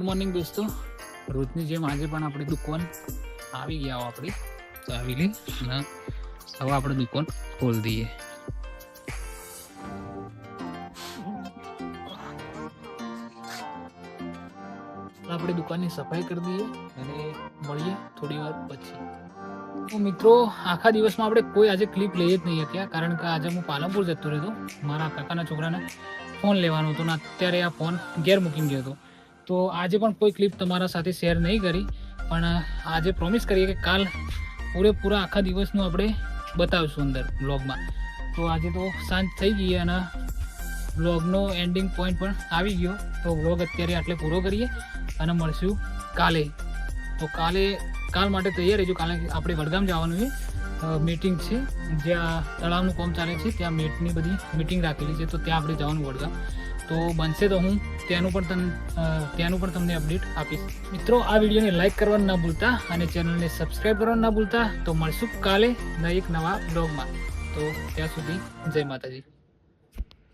Good morning દોસ્તો, રોજની જેમ આજે પણ આપણે દુકાન આવી ગયા આપણી ચાવી લઈ અને હવે આપણે દુકાન ખોલી દઈએ. આપણે દુકાનની સફાઈ કરી દઈએ અને મળીએ થોડી વાર પછી. તો મિત્રો, આખા દિવસમાં આપણે કોઈ આજે ક્લિપ લઈ જ નહીં શક્યા, કારણ કે આજે હું પાલનપુર જતો રહ્યો. મારા કાકાના છોકરાને ફોન લેવાનો હતો ને અત્યારે આ ફોન ઘેર મૂકીને ગયો હતો. તો આજે પણ કોઈ ક્લિપ તમારા સાથે શેર નહીં કરી, પણ આજે પ્રોમિસ કરીએ કે કાલ પૂરેપૂરા આખા દિવસનું આપણે બતાવીશું અંદર બ્લોગમાં. તો આજે તો સાંજ થઈ ગઈ અને બ્લોગનો એન્ડિંગ પોઈન્ટ પણ આવી ગયો. તો બ્લોગ અત્યારે આટલે પૂરો કરીએ અને મળશું કાલે. તો કાલ માટે તૈયાર રહેજો. કાલે આપણે વડગામ જવાનું છે, મીટિંગ છે, જ્યાં તળાવનું કામ ચાલે છે ત્યાં મેટની બધી મીટિંગ રાખેલી છે. તો ત્યાં આપણે જવાનું વડગામ. તો બનશે તો હું ત્યાંનું પણ તમને અપડેટ આપીશ. મિત્રો, આ વિડીયોને લાઇક કરવાનું ના ભૂલતા અને ચેનલને સબસ્ક્રાઈબ કરવાનું ના ભૂલતા. તો મળશું કાલે એક નવા બ્લોગમાં. તો ત્યાં સુધી જય માતાજી.